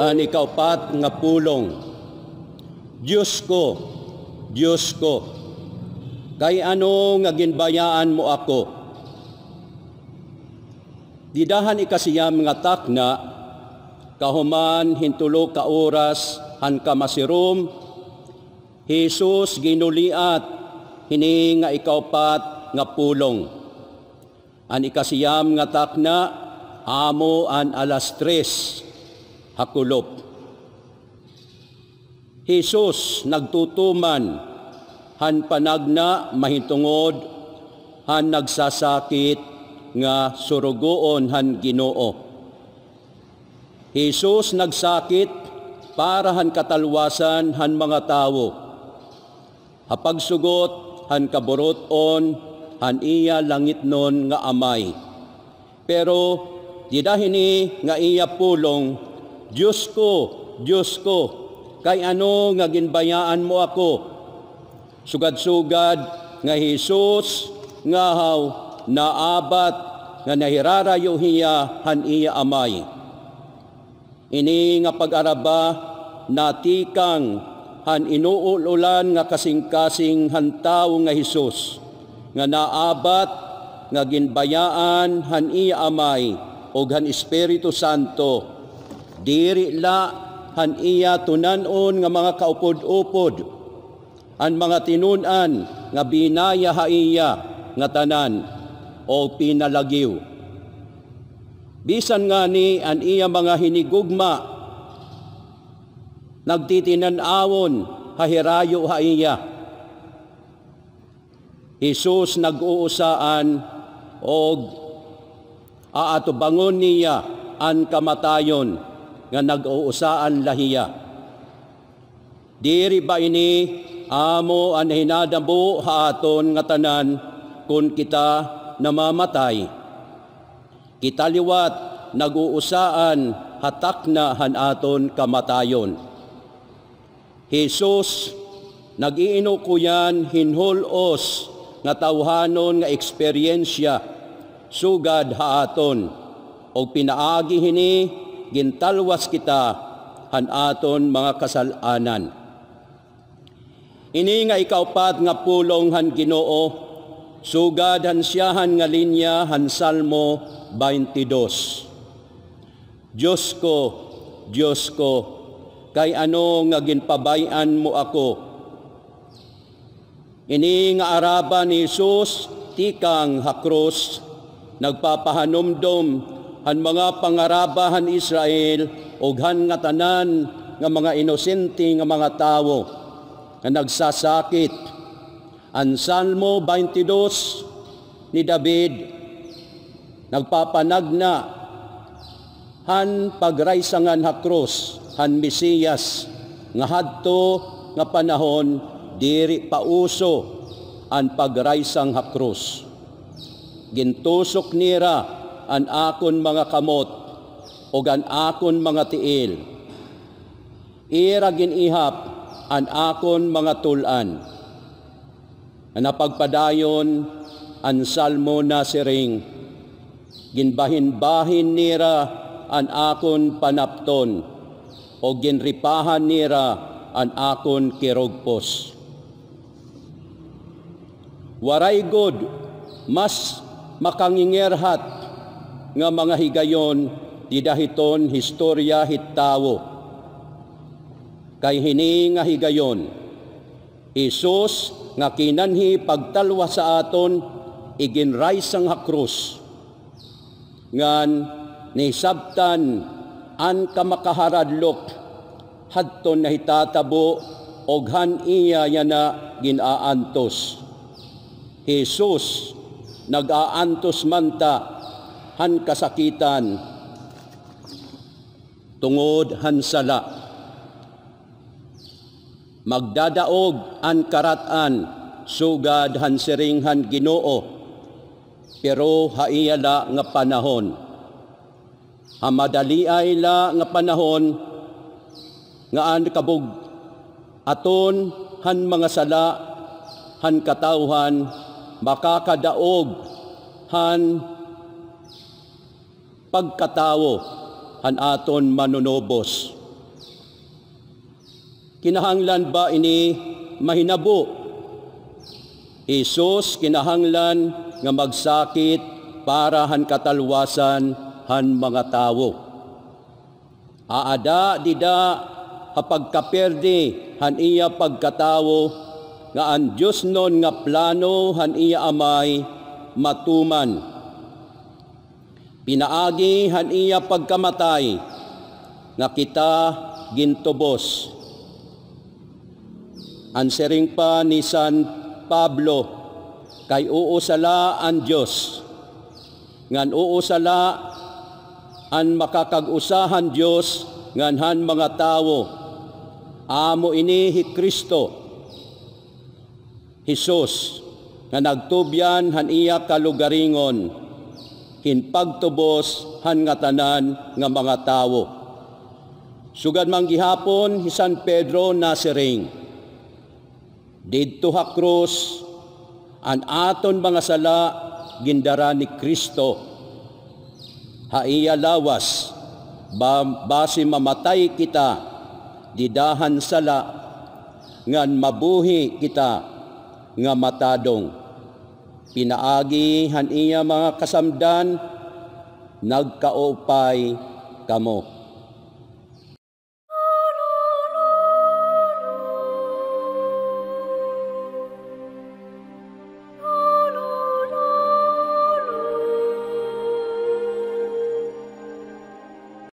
an ikaupat nga pulong. Diyos ko, kay ano nga ginbayaan mo ako? Didahan ikasiyam nga takna, kahuman hintulo ka oras han kamasirom, Jesus ginuliat hini nga ikaupat nga pulong. An ikasiyam nga takna, amo an alas 3 hakulop. Jesus nagtutuman han panagna mahitungod han nagsasakit nga surugoon han Ginoo. Jesus nagsakit para han katalwasan han mga tawo. Hapagsugot han kaburoton han iya langitnon nga amay. Pero didahini nga iya pulong, Diyos ko, kay ano nga ginbayaan mo ako? Sugad-sugad nga Jesus nga haw naabat nga nahirarayo hiya han iya amay. Ini nga pag-araba natikang han inuululan nga kasing-kasing han tawo nga Jesus nga naabat nga ginbayaan han iya amay o han Espiritu Santo. Diri la han iya tunanon nga mga kaupod-upod, an mga tinunan nga binaya haiya nga tanan o pinalagiw. Bisan nga ni an iya mga hinigugma, nagtitinan-awon hahirayo haiya. Jesus nag-uusaan og aatubangon niya an kamatayon nga nag-uusaan lahiya. Diri ba ini amo an hinadabo haaton nga tanan kun kita namamatay? Kita liwat nag-uusaan hatakna han aton kamatayon. Jesus nag-iinukuyan hinhulos nga tawhanon nga eksperyensya sugad haaton og pinaagi hini gintalwas kita han aton mga kasalanan. Ini nga ikaupat nga pulong han Ginoo, sugad han siyahan nga linya han Salmo 22. Diyos ko, kay ano nga ginpabayan mo ako? Ini nga araba ni Jesus tikang hakros, nagpapahanumdom han mga pangarabahan Israel o han nga tanan nga mga inosente nga mga tawo nga nagsasakit. Ang Salmo 22 ni David nagpapanagna han pagraysangan hakros han Mesiyas nga hadto nga panahon diri pauso ang pagraysang hakros. Gintusok nira an akon mga kamot o an akon mga tiil. Ira ginihap an akon mga tulan. Napagpadayon an Salmo na siring, ginbahin-bahin nira an akon panapton o ginripahan nira an akon kirogpos. Waray god mas makangingerhat nga mga higayon di dahiton historya hittawo. Kay hini nga higayon, Isus nga kinanhi pagtalwa sa aton iginraysang hakros. Ngan nisabtan an kamakaharadlok hadton na hitatabo og han iya yana ginaantos. Jesus nag-aantos manta han kasakitan tungod han sala. Magdadaog an karatan sugad han siring han Ginoo, pero haiyala nga panahon. Hamadaliay la nga panahon nga an kabug aton han mga sala han katawhan makakadaog han pagkatawo han aton manunobos. Kinahanglan ba ini mahinabo? Isus kinahanglan nga magsakit para han katalwasan han mga tawo. Aada dida kapagkaperde han iya pagkatawo nga ang Diyos non nga plano han iya amay matuman. Pinaagi han iya pagkamatay nga kita gintubos. Answering pa ni San Pablo, kay uusala ang Diyos. Ngan uusala ang makakag-usahan Diyos nganhan mga tawo. Amo ini hi Kristo, Jesus, nga nagtubyan han iya kalugaringon, hinpagtubos han nga tanan nga mga tawo. Sugad man gihapon hi San Pedro nasiring, didto ha krus, an aton mga sala gindara ni Kristo. Haiya lawas, basi mamatay kita, didahan sala, ngan mabuhi kita, nga matadong. Pinaagi han iya mga kasamdan, nagkaupay kamo.